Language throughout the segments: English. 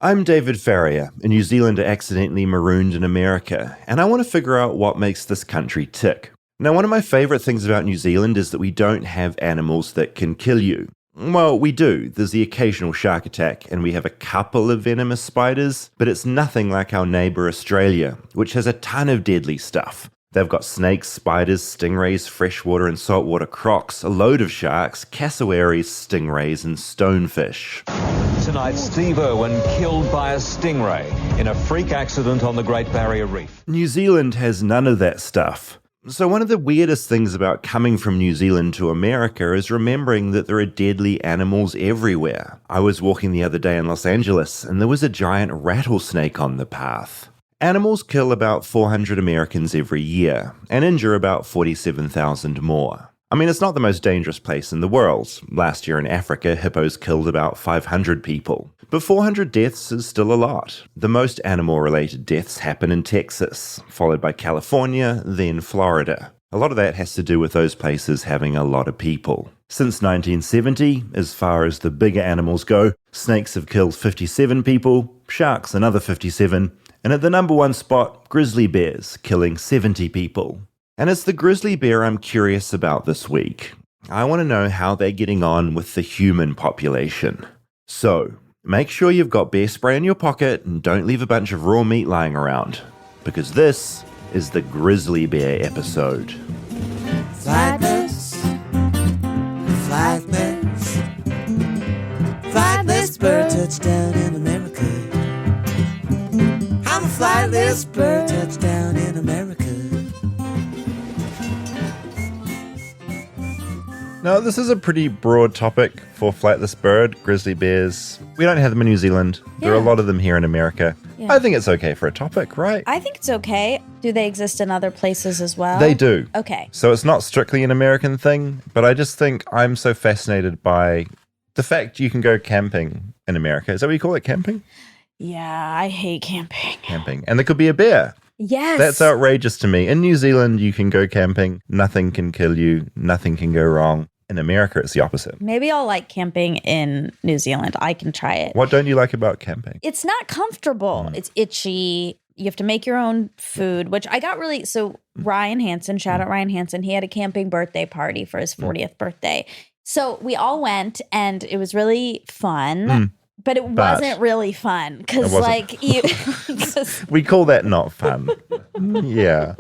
I'm David Farrier, a New Zealander accidentally marooned in America, and I want to figure out what makes this country tick. Now, one of my favourite things about New Zealand is that we don't have animals that can kill you. Well, we do. There's the occasional shark attack, and we have a couple of venomous spiders, but it's nothing like our neighbour Australia, which has a ton of deadly stuff. They've got snakes, spiders, stingrays, freshwater and saltwater crocs, a load of sharks, cassowaries, stingrays, and stonefish. Tonight, Steve Irwin killed by a stingray in a freak accident on the Great Barrier Reef. New Zealand has none of that stuff. So one of the weirdest things about coming from New Zealand to America is remembering that there are deadly animals everywhere. I was walking the other day in Los Angeles, and there was a giant rattlesnake on the path. Animals kill about 400 Americans every year, and injure about 47,000 more. I mean, it's not the most dangerous place in the world. Last year in Africa, hippos killed about 500 people. But 400 deaths is still a lot. The most animal-related deaths happen in Texas, followed by California, then Florida. A lot of that has to do with those places having a lot of people. Since 1970, as far as the bigger animals go, snakes have killed 57 people, sharks another 57, and at the number one spot, grizzly bears, killing 70 people. And it's the grizzly bear I'm curious about this week. I want to know how they're getting on with the human population. So, make sure you've got bear spray in your pocket and don't leave a bunch of raw meat lying around, because this is the Grizzly Bear episode. Flightless, flightless, flightless bird touchdown in America. I'm a flightless bird touchdown in America. Now, this is a pretty broad topic for Flightless Bird, grizzly bears. We don't have them in New Zealand. There are a lot of them here in America. Yeah. I think it's okay for a topic, right? I think it's okay. Do they exist in other places as well? They do. Okay. So it's not strictly an American thing, but I just think I'm so fascinated by the fact you can go camping in America. Is that what you call it, camping? Yeah, I hate camping. Camping. And there could be a bear. Yes. That's outrageous to me. In New Zealand, you can go camping. Nothing can kill you. Nothing can go wrong. In America, it's the opposite. Maybe I'll like camping in New Zealand. I can try it. What don't you like about camping? It's not comfortable. It's itchy. You have to make your own food, which I got really... So Ryan Hansen, shout out Ryan Hansen, he had a camping birthday party for his 40th birthday. So we all went and it was really fun. But it wasn't really fun because, like, you. We call that not fun. Yeah.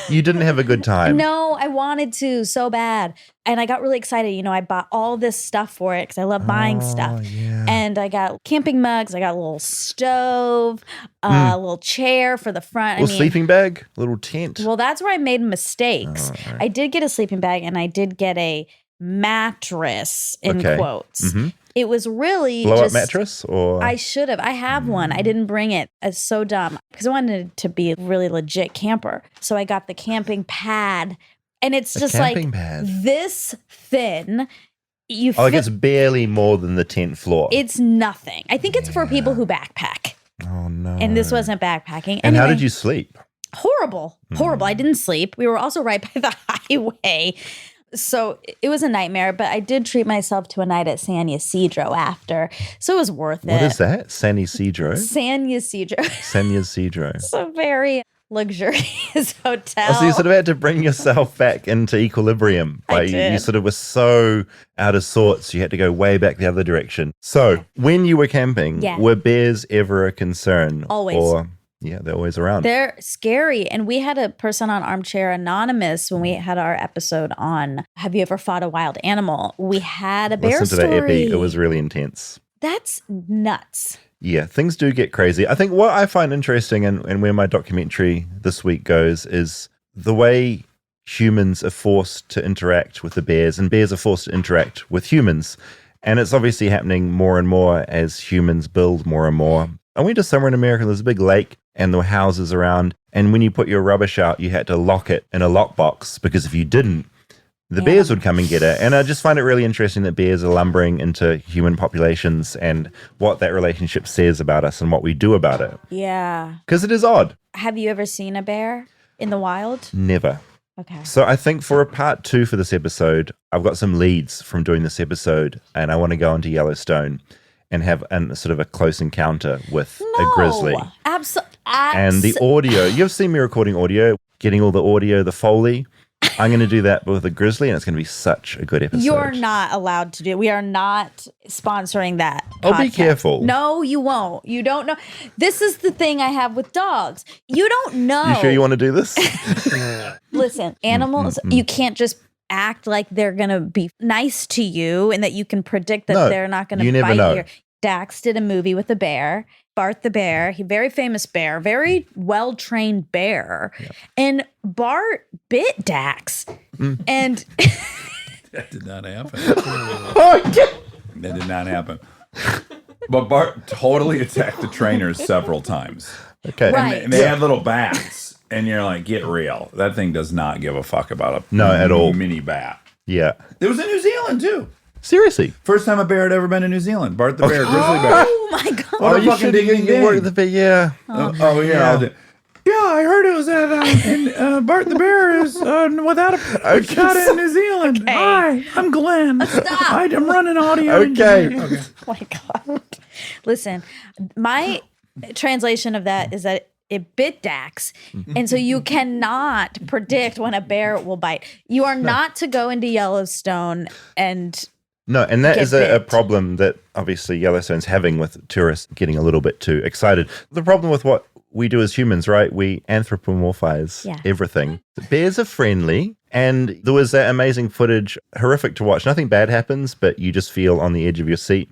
You didn't have a good time. No, I wanted to so bad. And I got really excited. You know, I bought all this stuff for it because I love buying stuff. Yeah. And I got camping mugs. I got a little stove, a little chair for the front. Little sleeping bag, little tent. Well, that's where I made mistakes. Right. I did get a sleeping bag and I did get a mattress in quotes. It was really blow-up mattress, or I should have. I have one. I didn't bring it. It's so dumb because I wanted to be a really legit camper. So I got the camping pad, and it's just like this thin. Like it's barely more than the tent floor. It's nothing. I think it's for people who backpack. Oh no! And this wasn't backpacking. And how did you sleep? Horrible. I didn't sleep. We were also right by the highway. So it was a nightmare, but I did treat myself to a night at San Ysidro after. So it was worth it. What is that? San Ysidro? San Ysidro. San Ysidro. It's a very luxurious hotel. Oh, so you sort of had to bring yourself back into equilibrium. I did. You sort of were so out of sorts, you had to go way back the other direction. So when you were camping, were bears ever a concern? Always. Yeah, they're always around. They're scary. And we had a person on Armchair Anonymous when we had our episode on Have You Ever Fought a Wild Animal? We had a bear Listen to that epi. It was really intense. That's nuts. Yeah, things do get crazy. I think what I find interesting and where my documentary this week goes is the way humans are forced to interact with the bears and bears are forced to interact with humans. And it's obviously happening more and more as humans build more and more. I went to somewhere in America, there's a big lake and there were houses around. And when you put your rubbish out, you had to lock it in a lockbox because if you didn't, the bears would come and get it. And I just find it really interesting that bears are lumbering into human populations and what that relationship says about us and what we do about it. Yeah. Because it is odd. Have you ever seen a bear in the wild? Never. Okay. So I think for a part 2 for this episode, I've got some leads from doing this episode and I want to go into Yellowstone. and have sort of a close encounter with a grizzly. And the audio, you've seen me recording audio, getting all the audio, the Foley. I'm going to do that with a grizzly, and it's going to be such a good episode. You're not allowed to do it. We are not sponsoring that I'll podcast. be careful. No, you won't. You don't know. This is the thing I have with dogs. You don't know. You sure you want to do this? Listen, animals, you can't just act like they're going to be nice to you and that you can predict that they're not going to bite you. Dax did a movie with a bear. Bart the bear, very famous bear, very well-trained bear. Yep. And Bart bit Dax. And that did not happen. That did not happen. But Bart totally attacked the trainers several times. Okay. Right. And they had little bats. And you're like, get real. That thing does not give a fuck about a at all. Mini bat. Yeah. It was in New Zealand, too. Seriously? First time a bear had ever been in New Zealand. Bart the bear, Grizzly Bear. Oh, my God. What a fucking ding. Work the bit, yeah. Yeah, I heard it was at Bart the Bear is without a shot in New Zealand. Okay. Hi, I'm Glenn. Stop. I'm running audio. Okay. Oh, my God. Listen, my translation of that is that it bit Dax. And so you cannot predict when a bear will bite. You are not to go into Yellowstone and... No, and that is a problem that obviously Yellowstone's having with tourists getting a little bit too excited. The problem with what we do as humans, right? We anthropomorphize everything. Bears are friendly, and there was that amazing footage, horrific to watch. Nothing bad happens, but you just feel on the edge of your seat.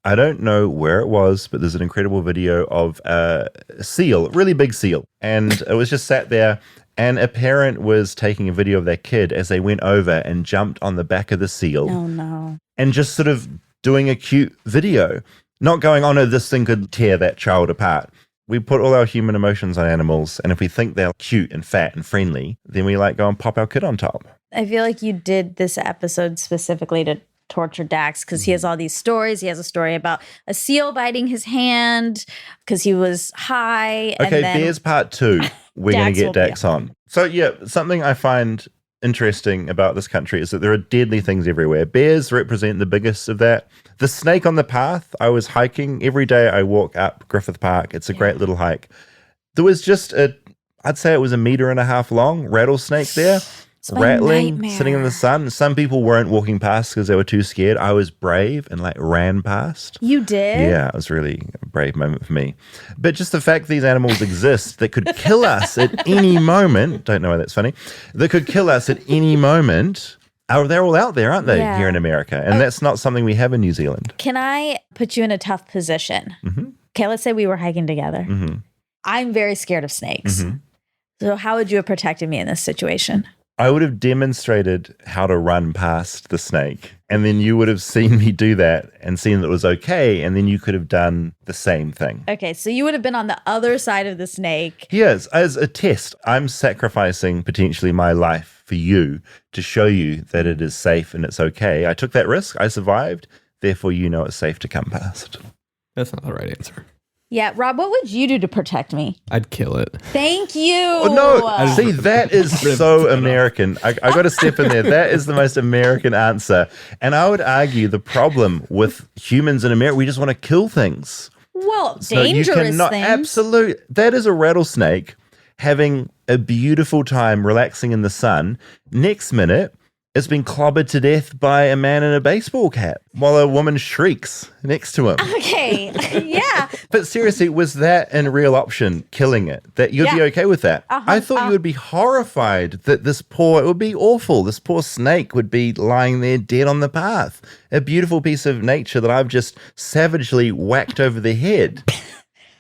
I don't know where it was, but there's an incredible video of a seal, really big seal, and it was just sat there. And a parent was taking a video of their kid as they went over and jumped on the back of the seal. Oh, no. And just sort of doing a cute video. Not going, oh no, this thing could tear that child apart. We put all our human emotions on animals, and if we think they're cute and fat and friendly, then we go and pop our kid on top. I feel like you did this episode specifically to torture Dax because he has all these stories. He has a story about a seal biting his hand because he was high. Okay, and then Bears Part 2. We're going to get Dax on. on. So yeah, something I find interesting about this country is that there are deadly things everywhere. Bears represent the biggest of that. The snake on the path, I was hiking. Every day I walk up Griffith Park. It's a great little hike. There was just I'd say it was 1.5 meters long rattlesnake there. It's my rattling, nightmare. sitting in the sun. Some people weren't walking past because they were too scared. I was brave and ran past. You did? Yeah, it was really a brave moment for me. But just the fact these animals exist that could kill us at any moment, don't know why that's funny, that could kill us at any moment, they're all out there, aren't they, here in America? And that's not something we have in New Zealand. Can I put you in a tough position? Mm-hmm. Okay, let's say we were hiking together. Mm-hmm. I'm very scared of snakes. Mm-hmm. So how would you have protected me in this situation? I would have demonstrated how to run past the snake, and then you would have seen me do that and seen that it was okay, and then you could have done the same thing. Okay, so you would have been on the other side of the snake. Yes, as a test, I'm sacrificing potentially my life for you to show you that it is safe and it's okay. I took that risk, I survived, therefore you know it's safe to come past. That's not the right answer. Yeah, Rob, what would you do to protect me? I'd kill it. Thank you. Oh, no, see, that is so American. I got to step in there. That is the most American answer. And I would argue the problem with humans in America, we just want to kill things. Well, So dangerous things. Absolute. That is a rattlesnake having a beautiful time relaxing in the sun. Next minute, it's been clobbered to death by a man in a baseball cap while a woman shrieks next to him. Okay, yeah. But seriously, was that a real option, killing it? That you'd be okay with that? I thought you would be horrified that it would be awful. This poor snake would be lying there dead on the path. A beautiful piece of nature that I've just savagely whacked over the head.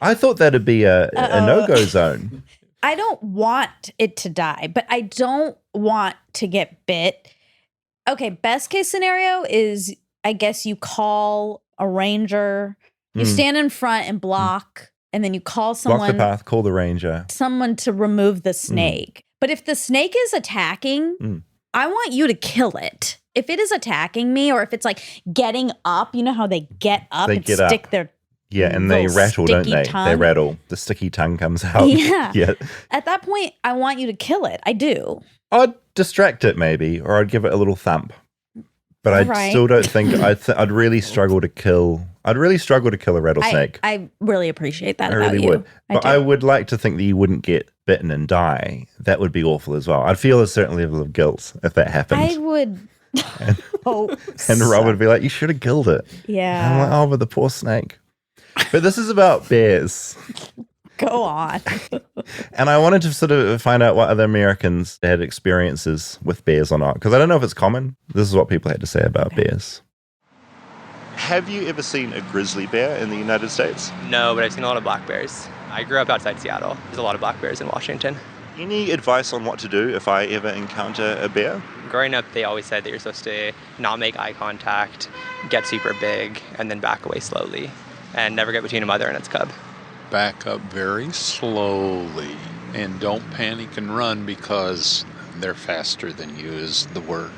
I thought that'd be a no-go zone. I don't want it to die, but I don't want to get bit. Okay, best case scenario is, I guess you call a ranger, you stand in front and block, and then you call someone. Block the path, call the ranger. Someone to remove the snake. But if the snake is attacking, I want you to kill it. If it is attacking me, or if it's getting up, you know how they get up and stick their and they rattle, don't they? tongue. They rattle. The sticky tongue comes out. Yeah. At that point, I want you to kill it. I do. I'd distract it maybe, or I'd give it a little thump. But I Right. still don't think I'd really struggle to kill. I'd really struggle to kill a rattlesnake. I really appreciate that I about really you. would. But do. I would like to think that you wouldn't get bitten and die. That would be awful as well. I'd feel a certain level of guilt if that happened. I would hope And Rob so. would be like, you should have killed it. Yeah. I'm like, oh, but the poor snake. But this is about bears. Go on. And I wanted to sort of find out what other Americans had experiences with bears or not. Because I don't know if it's common. This is what people had to say about bears. Have you ever seen a grizzly bear in the United States? No, but I've seen a lot of black bears. I grew up outside Seattle. There's a lot of black bears in Washington. Any advice on what to do if I ever encounter a bear? Growing up, they always said that you're supposed to not make eye contact, get super big, and then back away slowly, and never get between a mother and its cub. Back up very slowly and don't panic and run because they're faster than you is the word.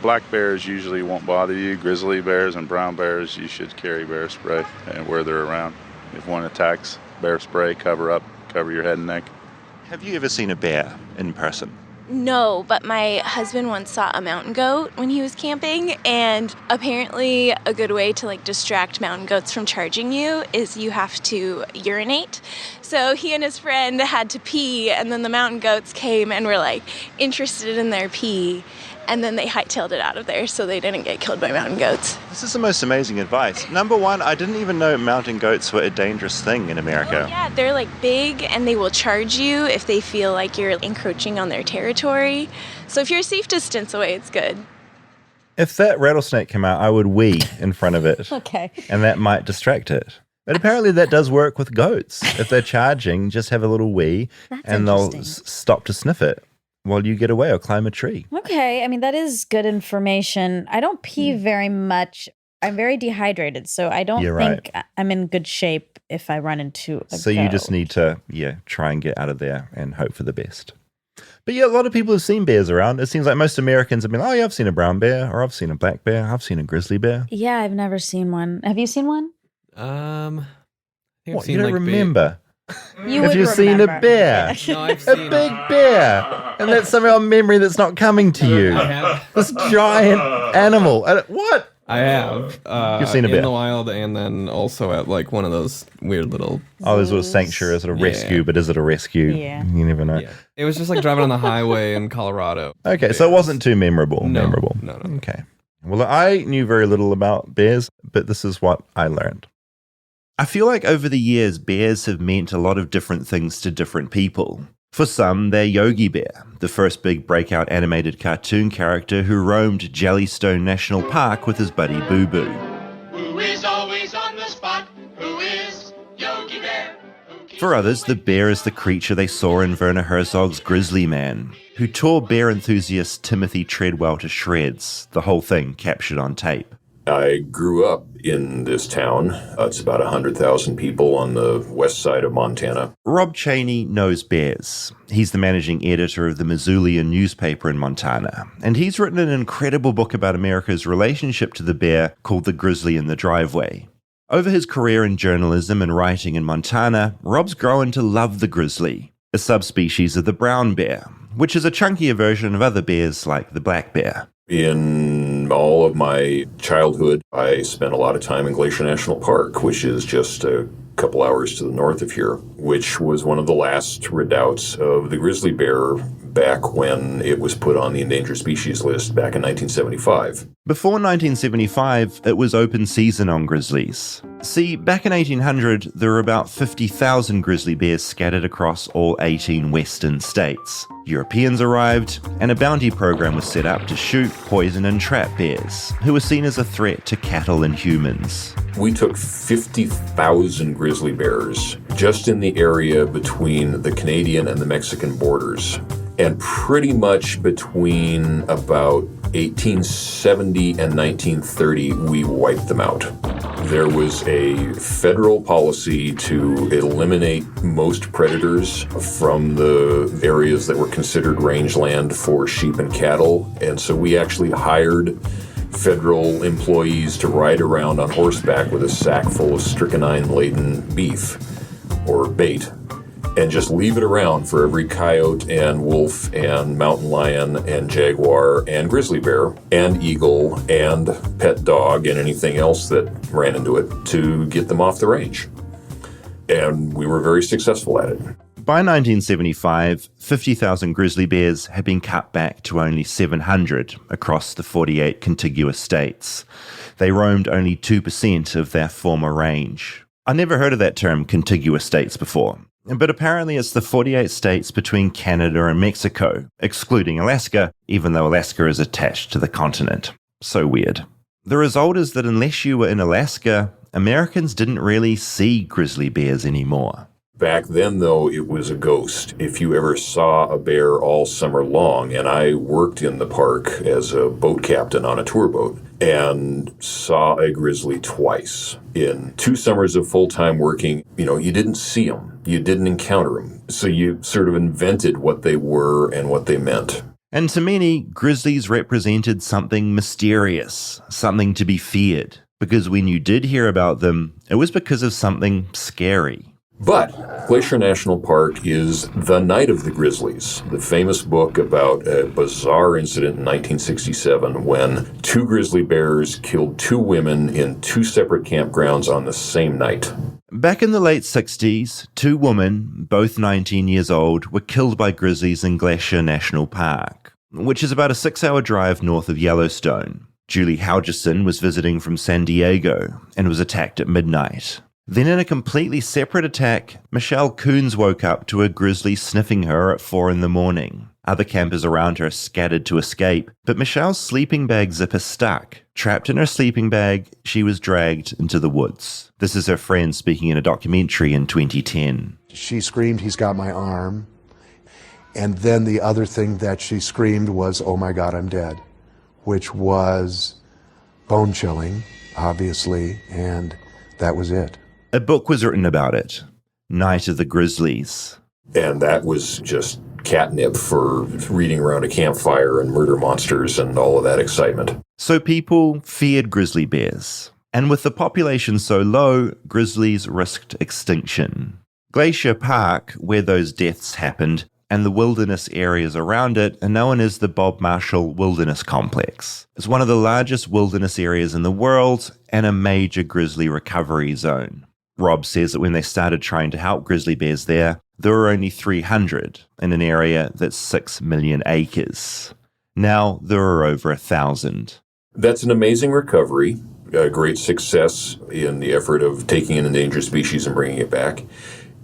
Black bears usually won't bother you. Grizzly bears and brown bears, you should carry bear spray and where they're around. If one attacks, bear spray, cover up, cover your head and neck. Have you ever seen a bear in person? No, but my husband once saw a mountain goat when he was camping, and apparently a good way to distract mountain goats from charging you is you have to urinate. So he and his friend had to pee, and then the mountain goats came and were interested in their pee, and then they hightailed it out of there so they didn't get killed by mountain goats. This is the most amazing advice. Number one, I didn't even know mountain goats were a dangerous thing in America. Oh, yeah, they're big and they will charge you if they feel like you're encroaching on their territory. So if you're a safe distance away, it's good. If that rattlesnake came out, I would wee in front of it. Okay. And that might distract it. But apparently that does work with goats. If they're charging, just have a little wee and they'll interesting. stop to sniff it while you get away or climb a tree. Okay. I mean, that is good information. I don't pee very much. I'm very dehydrated, so I don't You're think I'm in good shape if I run into a So you goat. just need to, try and get out of there and hope for the best. But yeah, a lot of people have seen bears around. It seems like most Americans have been, oh yeah, I've seen a brown bear, or I've seen a black bear, I've seen a grizzly bear. Yeah, I've never seen one. Have you seen one? I think I've What, seen, you don't like, remember? You Have would you seen a remember. bear? No, I've A seen big bear. And that's somehow a memory that's not coming to you. I have. This giant animal. What? I have. You've seen a bear? in the wild, and then also at one of those weird little. Oh, there's a little sanctuary, a sort of Yeah. rescue, but is it a rescue? Yeah. You never know. Yeah, it was just driving on the highway in Colorado. Okay, so it wasn't too memorable. No, memorable. no. Okay. Well, I knew very little about bears, but this is what I learned. I feel like over the years, bears have meant a lot of different things to different people. For some, they're Yogi Bear, the first big breakout animated cartoon character who roamed Jellystone National Park with his buddy Boo Boo. Who is always on the spot? Who is Yogi Bear? For others, the bear is the creature they saw in Werner Herzog's Grizzly Man, who tore bear enthusiast Timothy Treadwell to shreds, the whole thing captured on tape. I grew up in this town. It's about 100,000 people on the west side of Montana. Rob Chaney knows bears. He's the managing editor of the Missoulian newspaper in Montana, and he's written an incredible book about America's relationship to the bear called The Grizzly in the Driveway. Over his career in journalism and writing in Montana, Rob's grown to love the grizzly, a subspecies of the brown bear, which is a chunkier version of other bears like the black bear. In all of my childhood, I spent a lot of time in Glacier National Park, which is just a couple hours to the north of here, which was one of the last redoubts of the grizzly bear back when it was put on the endangered species list back in 1975. Before 1975, it was open season on grizzlies. See, back in 1800, there were about 50,000 grizzly bears scattered across all 18 western states. Europeans arrived, and a bounty program was set up to shoot, poison, and trap bears, who were seen as a threat to cattle and humans. We took 50,000 grizzly bears just in the area between the Canadian and the Mexican borders. And pretty much between about 1870 and 1930, we wiped them out. There was a federal policy to eliminate most predators from the areas that were considered rangeland for sheep and cattle. And so we actually hired federal employees to ride around on horseback with a sack full of strychnine-laden beef or bait. and just leave it around for every coyote and wolf and mountain lion and jaguar and grizzly bear and eagle and pet dog and anything else that ran into it to get them off the range. And we were very successful at it. By 1975, 50,000 grizzly bears had been cut back to only 700 across the 48 contiguous states. They roamed only 2% of their former range. I never heard of that term, contiguous states, before. But apparently it's the 48 states between Canada and Mexico, excluding Alaska, even though Alaska is attached to the continent. So weird. The result is that unless you were in Alaska, Americans didn't really see grizzly bears anymore. Back then, though, it was a ghost. If you ever saw a bear all summer long, and I worked in the park as a boat captain on a tour boat, and saw a grizzly twice. In 2 summers of full-time working, you didn't see them. You didn't encounter them. So you sort of invented what they were and what they meant. And to many, grizzlies represented something mysterious, something to be feared. Because when you did hear about them, it was because of something scary. But Glacier National Park is the night of the Grizzlies, the famous book about a bizarre incident in 1967 when 2 grizzly bears killed 2 women in 2 separate campgrounds on the same night. Back in the late 60s, 2 women, both 19 years old, were killed by grizzlies in Glacier National Park, which is about a 6-hour drive north of Yellowstone. Julie Halgerson was visiting from San Diego and was attacked at midnight. Then in a completely separate attack, Michelle Coons woke up to a grizzly sniffing her at 4 a.m. Other campers around her scattered to escape, but Michelle's sleeping bag zipper stuck. Trapped in her sleeping bag, she was dragged into the woods. This is her friend speaking in a documentary in 2010. She screamed, "He's got my arm." And then the other thing that she screamed was, "Oh my God, I'm dead," which was bone-chilling, obviously, and that was it. A book was written about it, Night of the Grizzlies. And that was just catnip for reading around a campfire and murder monsters and all of that excitement. So people feared grizzly bears. And with the population so low, grizzlies risked extinction. Glacier Park, where those deaths happened, and the wilderness areas around it are known as the Bob Marshall Wilderness Complex. It's one of the largest wilderness areas in the world and a major grizzly recovery zone. Rob says that when they started trying to help grizzly bears there were only 300 in an area that's 6 million acres. Now there are over 1,000. That's an amazing recovery, a great success in the effort of taking an endangered species and bringing it back.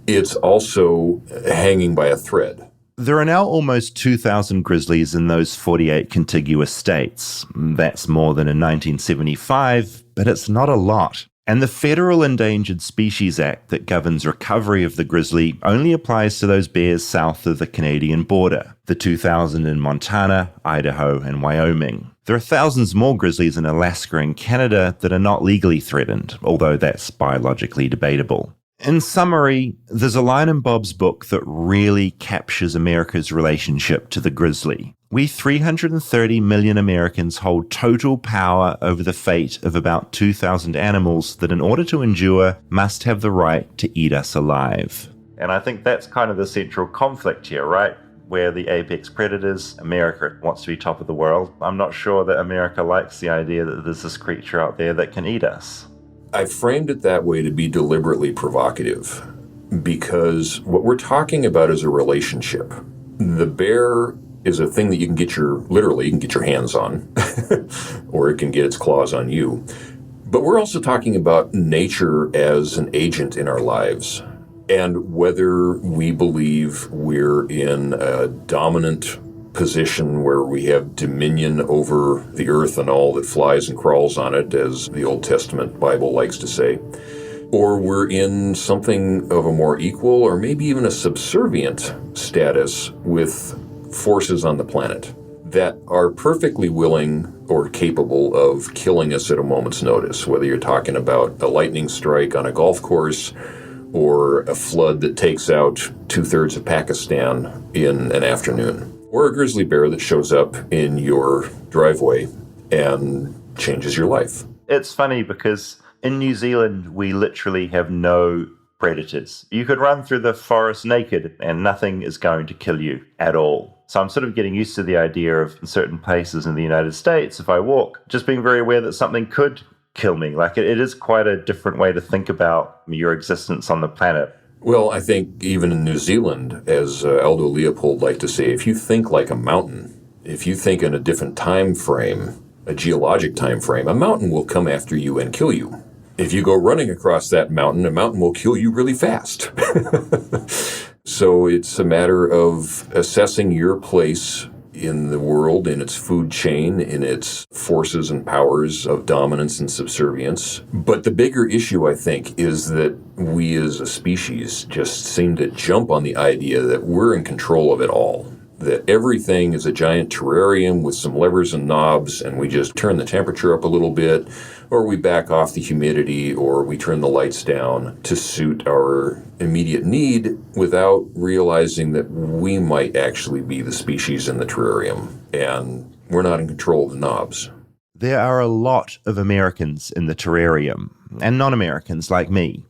It's also hanging by a thread. There are now almost 2,000 grizzlies in those 48 contiguous states. That's more than in 1975, but it's not a lot. And the Federal Endangered Species Act that governs recovery of the grizzly only applies to those bears south of the Canadian border, the 2,000 in Montana, Idaho, and Wyoming. There are thousands more grizzlies in Alaska and Canada that are not legally threatened, although that's biologically debatable. In summary, there's a line in Bob's book that really captures America's relationship to the grizzly. We 330 million Americans hold total power over the fate of about 2,000 animals that in order to endure must have the right to eat us alive. And I think that's kind of the central conflict here, right? Where the apex predators, America wants to be top of the world. I'm not sure that America likes the idea that there's this creature out there that can eat us. I framed it that way to be deliberately provocative because what we're talking about is a relationship. The bear is a thing that you can get your hands on, or it can get its claws on you. But we're also talking about nature as an agent in our lives, and whether we believe we're in a dominant position where we have dominion over the earth and all that flies and crawls on it, as the Old Testament Bible likes to say, or we're in something of a more equal or maybe even a subservient status with forces on the planet that are perfectly willing or capable of killing us at a moment's notice, whether you're talking about a lightning strike on a golf course or a flood that takes out 2/3 of Pakistan in an afternoon, or a grizzly bear that shows up in your driveway and changes your life. It's funny because in New Zealand, we literally have no predators. You could run through the forest naked and nothing is going to kill you at all. So I'm sort of getting used to the idea of in certain places in the United States, if I walk, just being very aware that something could kill me. Like it is quite a different way to think about your existence on the planet. Well, I think even in New Zealand, as Aldo Leopold liked to say, if you think like a mountain, if you think in a different time frame, a geologic time frame, a mountain will come after you and kill you. If you go running across that mountain, a mountain will kill you really fast. So it's a matter of assessing your place in the world, in its food chain, in its forces and powers of dominance and subservience. But the bigger issue, I think, is that we as a species just seem to jump on the idea that we're in control of it all. That everything is a giant terrarium with some levers and knobs, and we just turn the temperature up a little bit, or we back off the humidity, or we turn the lights down to suit our immediate need without realizing that we might actually be the species in the terrarium, and we're not in control of the knobs. There are a lot of Americans in the terrarium, and non-Americans like me,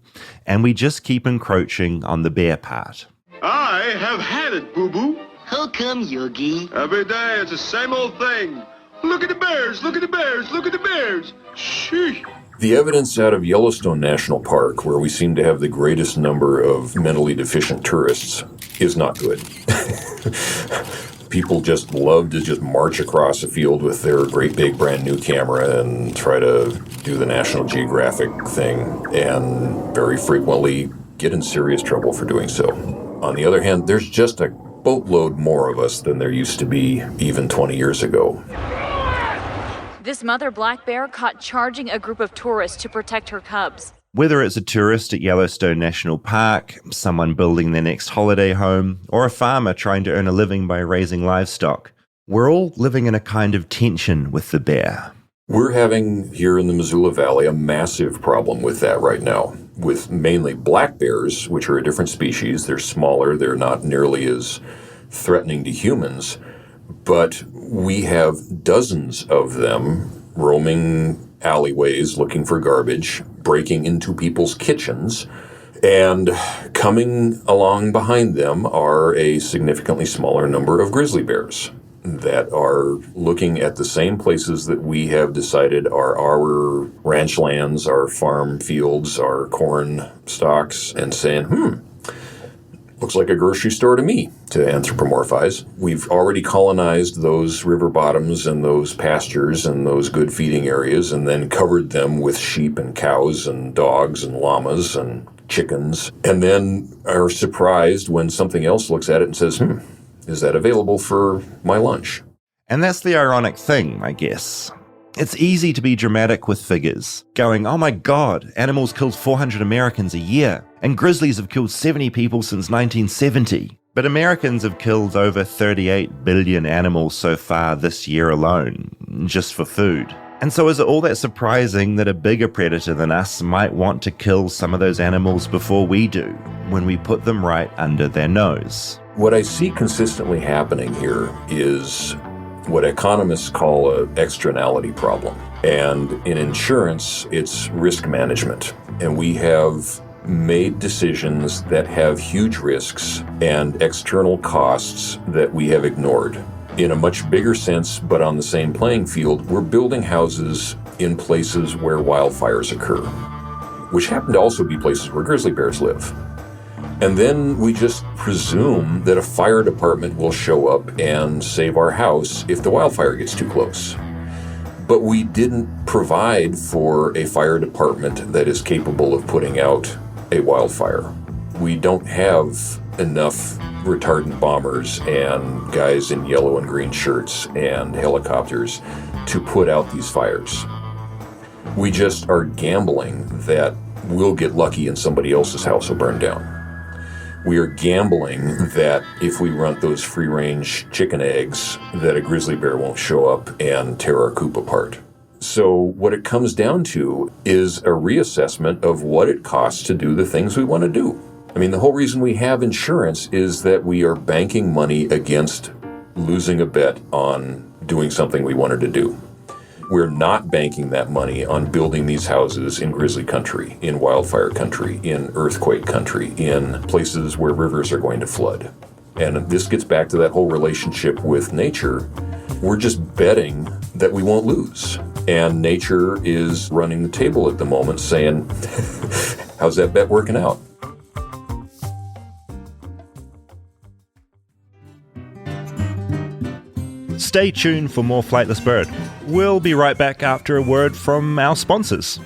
and we just keep encroaching on the bear part. I have had it, boo-boo. How come, Yogi? Every day it's the same old thing. Look at the bears, look at the bears, look at the bears. Sheesh. The evidence out of Yellowstone National Park, where we seem to have the greatest number of mentally deficient tourists, is not good. People just love to just march across a field with their great big brand new camera and try to do the National Geographic thing, and very frequently get in serious trouble for doing so. On the other hand, there's just a boatload more of us than there used to be even 20 years ago. This mother black bear caught charging a group of tourists to protect her cubs. Whether it's a tourist at Yellowstone National Park, someone building their next holiday home, or a farmer trying to earn a living by raising livestock, we're all living in a kind of tension with the bear. We're having, here in the Missoula Valley, a massive problem with that right now, with mainly black bears, which are a different species. They're smaller, they're not nearly as threatening to humans, but we have dozens of them roaming alleyways looking for garbage, breaking into people's kitchens, and coming along behind them are a significantly smaller number of grizzly bears that are looking at the same places that we have decided are our ranch lands, our farm fields, our corn stalks, and saying, looks like a grocery store to me, to anthropomorphize. We've already colonized those river bottoms and those pastures and those good feeding areas, and then covered them with sheep and cows and dogs and llamas and chickens, and then are surprised when something else looks at it and says, is that available for my lunch? And that's the ironic thing, I guess. It's easy to be dramatic with figures, going, oh my God, animals killed 400 Americans a year, and grizzlies have killed 70 people since 1970. But Americans have killed over 38 billion animals so far this year alone, just for food. And so is it all that surprising that a bigger predator than us might want to kill some of those animals before we do, when we put them right under their nose? What I see consistently happening here is what economists call an externality problem. And in insurance, it's risk management. And we have made decisions that have huge risks and external costs that we have ignored. In a much bigger sense, but on the same playing field, we're building houses in places where wildfires occur, which happen to also be places where grizzly bears live. And then we just presume that a fire department will show up and save our house if the wildfire gets too close. But we didn't provide for a fire department that is capable of putting out a wildfire. We don't have enough retardant bombers and guys in yellow and green shirts and helicopters to put out these fires. We just are gambling that we'll get lucky and somebody else's house will burn down. We are gambling that if we run those free-range chicken eggs, that a grizzly bear won't show up and tear our coop apart. So what it comes down to is a reassessment of what it costs to do the things we want to do. I mean, the whole reason we have insurance is that we are banking money against losing a bet on doing something we wanted to do. We're not banking that money on building these houses in grizzly country, in wildfire country, in earthquake country, in places where rivers are going to flood. And this gets back to that whole relationship with nature. We're just betting that we won't lose. And nature is running the table at the moment saying, how's that bet working out? Stay tuned for more Flightless Bird. We'll be right back after a word from our sponsors.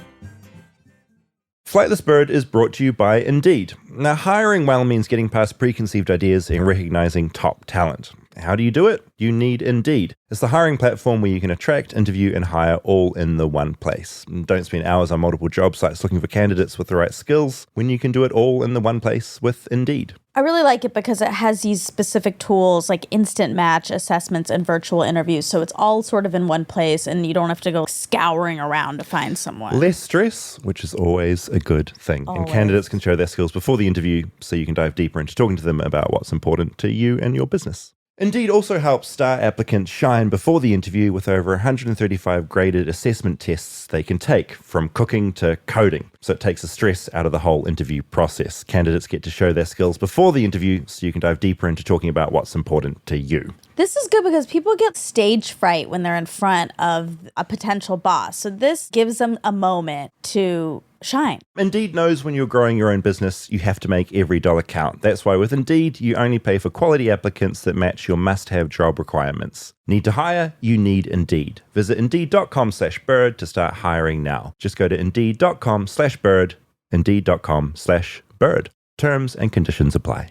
Flightless Bird is brought to you by Indeed. Now, hiring well means getting past preconceived ideas and recognizing top talent. How do you do it? You need Indeed. It's the hiring platform where you can attract, interview, and hire all in the one place. Don't spend hours on multiple job sites looking for candidates with the right skills when you can do it all in the one place with Indeed. I really like it because it has these specific tools like instant match assessments and virtual interviews. So it's all sort of in one place and you don't have to go scouring around to find someone. Less stress, which is always a good thing. Always. And candidates can show their skills before the interview so you can dive deeper into talking to them about what's important to you and your business. Indeed also helps star applicants shine before the interview with over 135 graded assessment tests they can take, from cooking to coding. So it takes the stress out of the whole interview process. Candidates get to show their skills before the interview so you can dive deeper into talking about what's important to you. This is good because people get stage fright when they're in front of a potential boss. So this gives them a moment to shine. Indeed knows when you're growing your own business, you have to make every dollar count. That's why with Indeed, you only pay for quality applicants that match your must-have job requirements. Need to hire? You need Indeed. Visit Indeed.com/bird to start hiring now. Just go to Indeed.com/bird, Indeed.com/bird. Terms and conditions apply.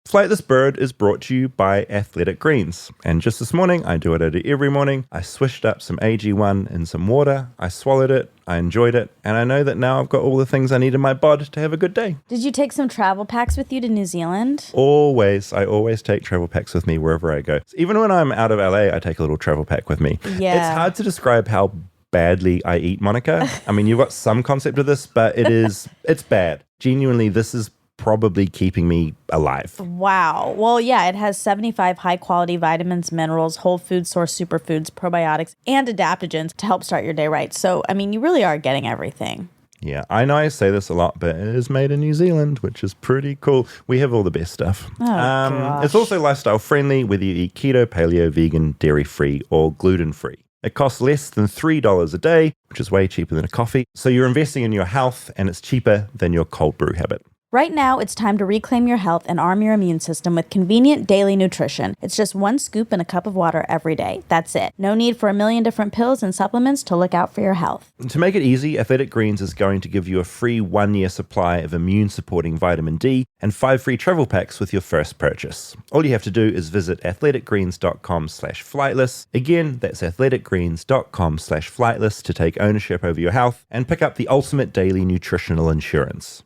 Flightless Bird is brought to you by Athletic Greens. And just this morning, I do what I do every morning. I swished up some AG1 in some water. I swallowed it. I enjoyed it. And I know that now I've got all the things I need in my bod to have a good day. Did you take some travel packs with you to New Zealand? Always. I always take travel packs with me wherever I go. Even when I'm out of LA, I take a little travel pack with me. Yeah. It's hard to describe how badly I eat, Monica. I mean, you've got some concept of this, but it's bad. Genuinely, this is probably keeping me alive. Wow. Well, yeah, it has 75 high-quality vitamins, minerals, whole food source superfoods, probiotics, and adaptogens to help start your day right. So, I mean, you really are getting everything. Yeah, I know I say this a lot, but it is made in New Zealand, which is pretty cool. We have all the best stuff. It's also lifestyle friendly, whether you eat keto, paleo, vegan, dairy-free, or gluten-free. It costs less than $3 a day, which is way cheaper than a coffee. So you're investing in your health, and it's cheaper than your cold brew habit. Right now, it's time to reclaim your health and arm your immune system with convenient daily nutrition. It's just one scoop in a cup of water every day. That's it. No need for a million different pills and supplements to look out for your health. To make it easy, Athletic Greens is going to give you a free 1-year supply of immune-supporting vitamin D and 5 free travel packs with your first purchase. All you have to do is visit athleticgreens.com/flightless. Again, that's athleticgreens.com/flightless to take ownership over your health and pick up the ultimate daily nutritional insurance.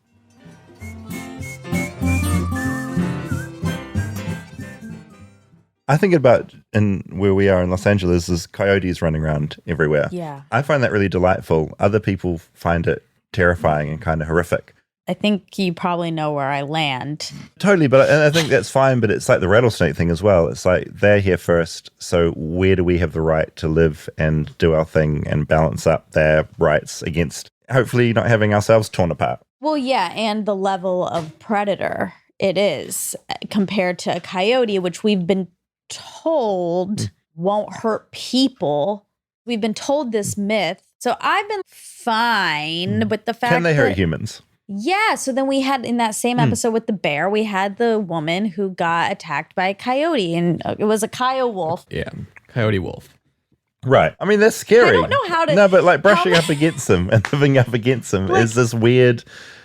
I think about where we are in Los Angeles, there's coyotes running around everywhere. Yeah. I find that really delightful. Other people find it terrifying and kind of horrific. I think you probably know where I land. Totally, but I think that's fine, but it's like the rattlesnake thing as well. It's like they're here first, so where do we have the right to live and do our thing and balance up their rights against hopefully not having ourselves torn apart? Well, yeah, and the level of predator it is compared to a coyote, which we've been told won't hurt people. We've been told this myth. So I've been fine with the fact that... Can they hurt humans? Yeah. So then we had in that same episode with the bear, we had the woman who got attacked by a coyote, and it was a coyote wolf. Yeah. Coyote wolf. Right. I mean, that's scary. I don't know how to... No, but like brushing up against them and living up against them is this weird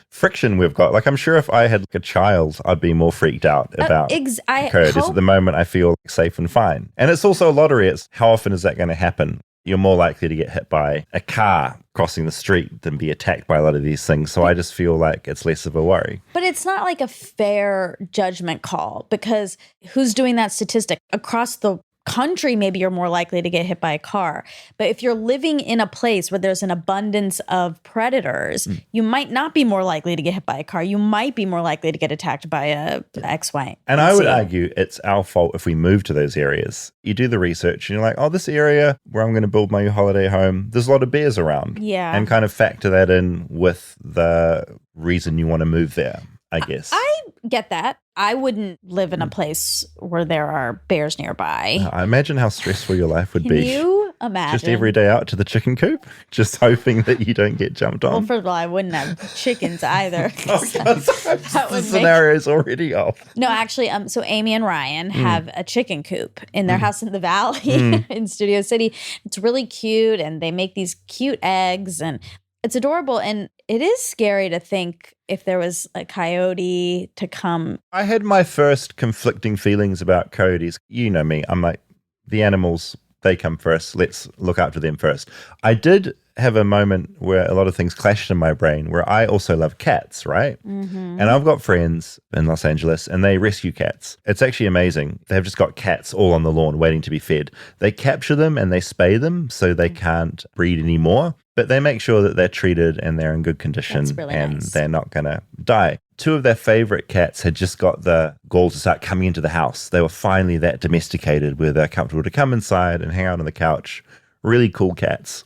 friction we've got. Like, I'm sure if I had like a child, I'd be more freaked out about coyotes. At the moment, I feel safe and fine. And it's also a lottery. It's how often is that going to happen? You're more likely to get hit by a car crossing the street than be attacked by a lot of these things. So I just feel like it's less of a worry. But it's not like a fair judgment call, because who's doing that statistic? Across the country, maybe you're more likely to get hit by a car. But if you're living in a place where there's an abundance of predators, you might not be more likely to get hit by a car. You might be more likely to get attacked by a XY. And I would argue it's our fault if we move to those areas. You do the research and you're like, oh, this area where I'm going to build my holiday home, there's a lot of bears around. Yeah. And kind of factor that in with the reason you want to move there, I guess. I get that. I wouldn't live in a place where there are bears nearby. I imagine how stressful your life would Can be. you imagine? Just every day out to the chicken coop, just hoping that you don't get jumped on. Well, first of all, I wouldn't have chickens either. The scenario's already off. No, actually, so Amy and Ryan have a chicken coop in their house in the valley in Studio City. It's really cute, and they make these cute eggs, and it's adorable. And it is scary to think if there was a coyote to come. I had my first conflicting feelings about coyotes. You know me. I'm like, the animals, they come first. Let's look after them first. I did have a moment where a lot of things clashed in my brain where I also love cats, right? And I've got friends in Los Angeles and they rescue cats. It's actually amazing. They've just got cats all on the lawn waiting to be fed. They capture them and they spay them so they can't breed anymore, but they make sure that they're treated and they're in good condition and they're not going to die. Two of their favorite cats had just got the gall to start coming into the house. They were finally that domesticated where they're comfortable to come inside and hang out on the couch. Really cool cats.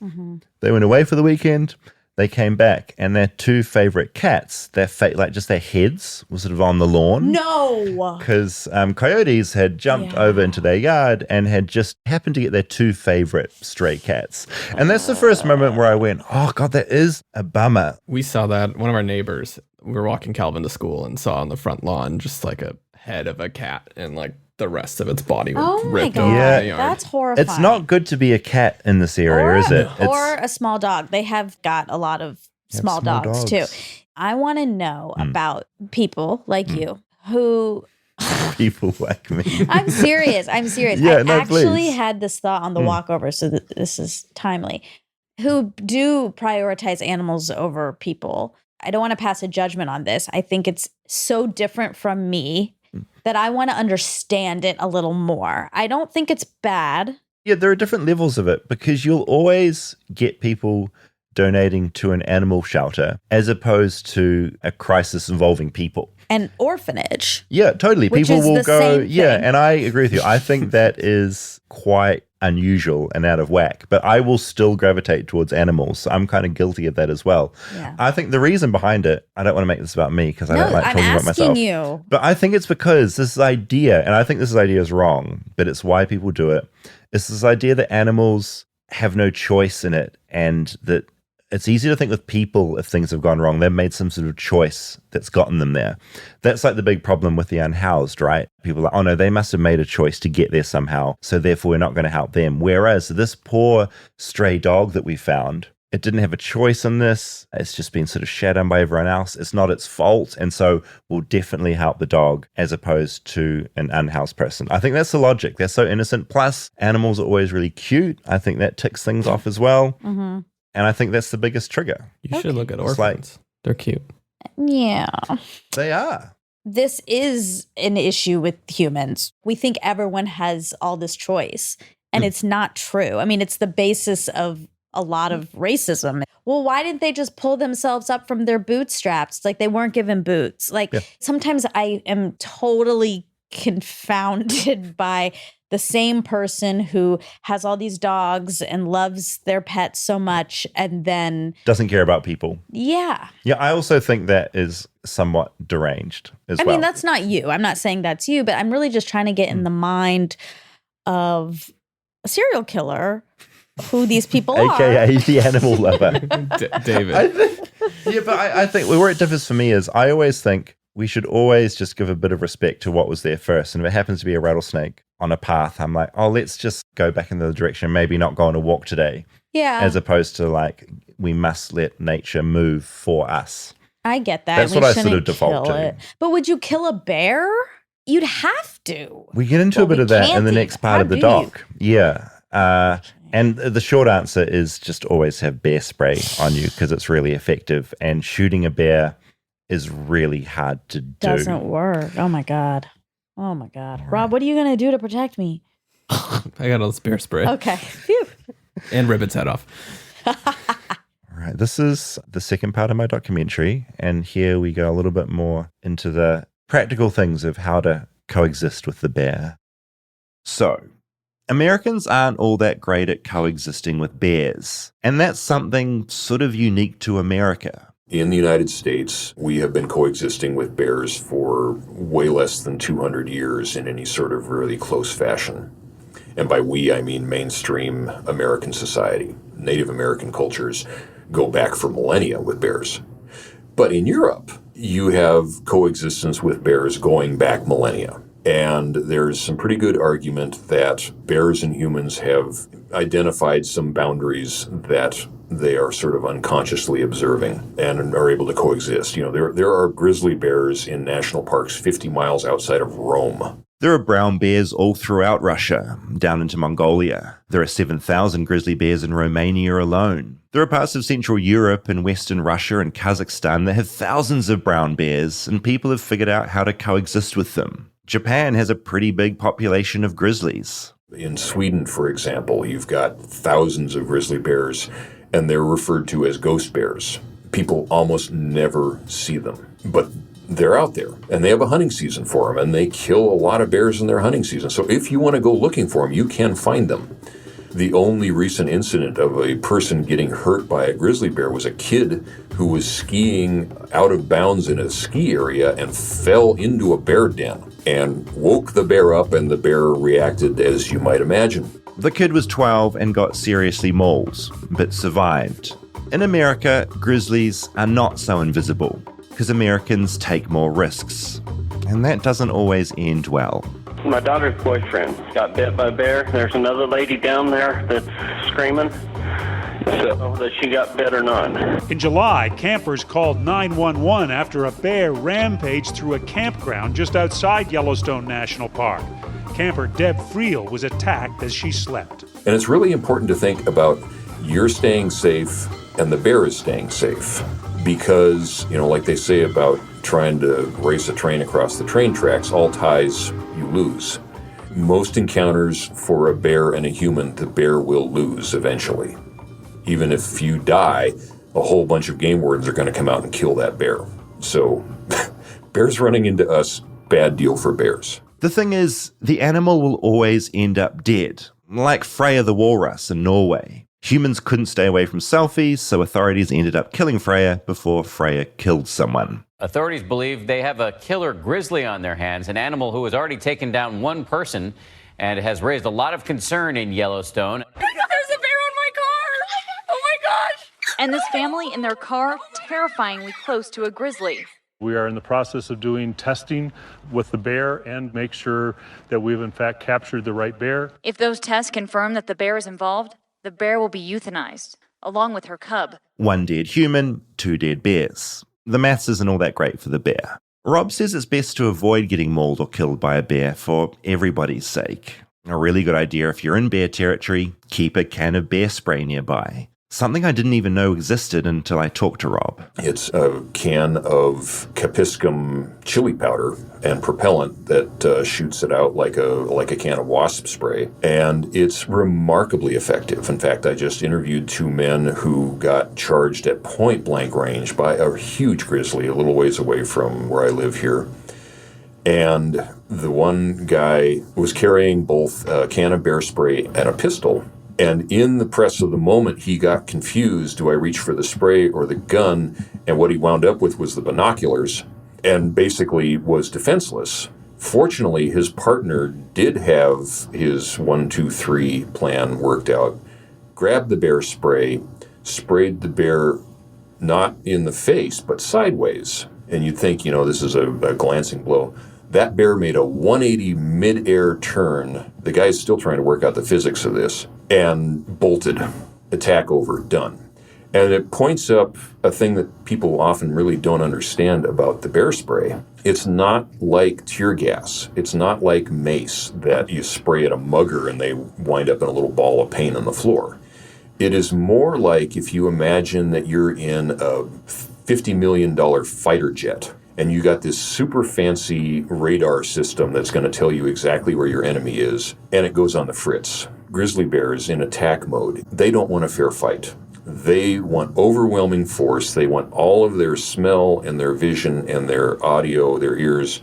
They went away for the weekend. They came back, and their two favorite cats, just their heads were sort of on the lawn. No! Because coyotes had jumped over into their yard and had just happened to get their two favorite stray cats. And that's the first moment where I went, oh, God, that is a bummer. We saw that. One of our neighbors, we were walking Calvin to school and saw on the front lawn just like a head of a cat and like the rest of its body ripped over the yard. That's horrifying. It's not good to be a cat in this area, is it? Or a small dog. They have got a lot of small dogs too. I want to know about people like you who... People like me. I'm serious. Yeah, I actually please. had this thought on the walkover, so this is timely. Who do prioritize animals over people. I don't want to pass a judgment on this. I think it's so different from me that I want to understand it a little more. I don't think it's bad. Yeah, there are different levels of it because you'll always get people donating to an animal shelter as opposed to a crisis involving people. An orphanage. Yeah, totally. Which People is will the go, same yeah, thing. and I agree with you. I think that is quite unusual and out of whack, but I will still gravitate towards animals. So I'm kind of guilty of that as well. Yeah. I think the reason behind it, I don't want to make this about me because I don't like talking about myself. You. But I think it's because this idea, and I think this idea is wrong, but it's why people do it. It's this idea that animals have no choice in it and that it's easy to think with people if things have gone wrong. They've made some sort of choice that's gotten them there. That's like the big problem with the unhoused, right? People are like, oh no, they must have made a choice to get there somehow, so therefore we're not going to help them. Whereas this poor stray dog that we found, it didn't have a choice in this. It's just been sort of shat on by everyone else. It's not its fault. And so we'll definitely help the dog as opposed to an unhoused person. I think that's the logic. They're so innocent. Plus, animals are always really cute. I think that ticks things off as well. Mm-hmm. And I think that's the biggest trigger. You should look at It's orphans. They're cute. Yeah. They are. This is an issue with humans. We think everyone has all this choice, and it's not true. I mean, it's the basis of a lot of racism. Well, why didn't they just pull themselves up from their bootstraps? Like they weren't given boots. Like sometimes I am totally confounded by the same person who has all these dogs and loves their pets so much and then Doesn't care about people. Yeah, I also think that is somewhat deranged as I well. mean, that's not you. I'm not saying that's you, but I'm really just trying to get in the mind of a serial killer who these people are. AKA the animal lover. David. I think where it differs for me is I always think we should always just give a bit of respect to what was there first. And if it happens to be a rattlesnake on a path, I'm like, oh, let's just go back in the direction, maybe not go on a walk today. Yeah. As opposed to like, we must let nature move for us. I get that. That's We what I sort of shouldn't default kill to. it. But would you kill a bear? You'd have to. We get into a bit we of that in can't the do next that. part How of the do doc. Yeah. And the short answer is just always have bear spray on you because it's really effective. And shooting a bear is really hard to do. Doesn't work. Oh my God. Oh my God. Rob, what are you going to do to protect me? I got all this bear spray. Okay. Phew. And rip its head off. All right, this is the second part of my documentary, and here we go a little bit more into the practical things of how to coexist with the bear. So, Americans aren't all that great at coexisting with bears, and that's something sort of unique to America. In the United States, we have been coexisting with bears for way less than 200 years in any sort of really close fashion. And by we, I mean mainstream American society. Native American cultures go back for millennia with bears. But in Europe, you have coexistence with bears going back millennia. And there's some pretty good argument that bears and humans have identified some boundaries that they are sort of unconsciously observing and are able to coexist. You know, there are grizzly bears in national parks 50 miles outside of Rome. There are brown bears all throughout Russia, down into Mongolia. There are 7,000 grizzly bears in Romania alone. There are parts of Central Europe and Western Russia and Kazakhstan that have thousands of brown bears, and people have figured out how to coexist with them. Japan has a pretty big population of grizzlies. In Sweden, for example, you've got thousands of grizzly bears, and they're referred to as ghost bears. People almost never see them, but they're out there, and they have a hunting season for them, and they kill a lot of bears in their hunting season. So if you want to go looking for them, you can find them. The only recent incident of a person getting hurt by a grizzly bear was a kid who was skiing out of bounds in a ski area and fell into a bear den and woke the bear up, and the bear reacted as you might imagine. The kid was 12 and got seriously mauled, but survived. In America, grizzlies are not so invisible, because Americans take more risks. And that doesn't always end well. My daughter's boyfriend got bit by a bear. There's another lady down there that's screaming so that she got bit or not. In July, campers called 911 after a bear rampaged through a campground just outside Yellowstone National Park. Camper Deb Friel was attacked as she slept. And it's really important to think about you're staying safe and the bear is staying safe. Because, you know, like they say about trying to race a train across the train tracks, all ties you lose. Most encounters for a bear and a human, the bear will lose eventually. Even if you die, a whole bunch of game wardens are going to come out and kill that bear. So, bears running into us, bad deal for bears. The thing is, the animal will always end up dead, like Farrier the walrus in Norway. Humans couldn't stay away from selfies, so authorities ended up killing Farrier before Farrier killed someone. Authorities believe they have a killer grizzly on their hands, an animal who has already taken down one person and has raised a lot of concern in Yellowstone. There's a bear on my car! Oh my gosh! And this family in their car, terrifyingly close to a grizzly. We are in the process of doing testing with the bear and make sure that we've in fact captured the right bear. If those tests confirm that the bear is involved, the bear will be euthanized, along with her cub. 1 dead human, 2 dead bears. The maths isn't all that great for the bear. Rob says it's best to avoid getting mauled or killed by a bear for everybody's sake. A really good idea if you're in bear territory, keep a can of bear spray nearby. Something I didn't even know existed until I talked to Rob. It's a can of capsicum chili powder and propellant that shoots it out like a can of wasp spray. And it's remarkably effective. In fact, I just interviewed 2 men who got charged at point blank range by a huge grizzly a little ways away from where I live here. And the one guy was carrying both a can of bear spray and a pistol. And in the press of the moment, he got confused. Do I reach for the spray or the gun? And what he wound up with was the binoculars and basically was defenseless. Fortunately, his partner did have his 1, 2, 3 plan worked out, grabbed the bear spray, sprayed the bear not in the face, but sideways. And you'd think, you know, this is a glancing blow. That bear made a 180 mid-air turn. The guy's still trying to work out the physics of this. And bolted. Attack over. Done. And it points up a thing that people often really don't understand about the bear spray. It's not like tear gas. It's not like mace that you spray at a mugger and they wind up in a little ball of pain on the floor. It is more like if you imagine that you're in a $50 million fighter jet and you got this super fancy radar system that's going to tell you exactly where your enemy is, and it goes on the fritz. Grizzly bears in attack mode, they don't want a fair fight. They want overwhelming force. They want all of their smell and their vision and their audio, their ears,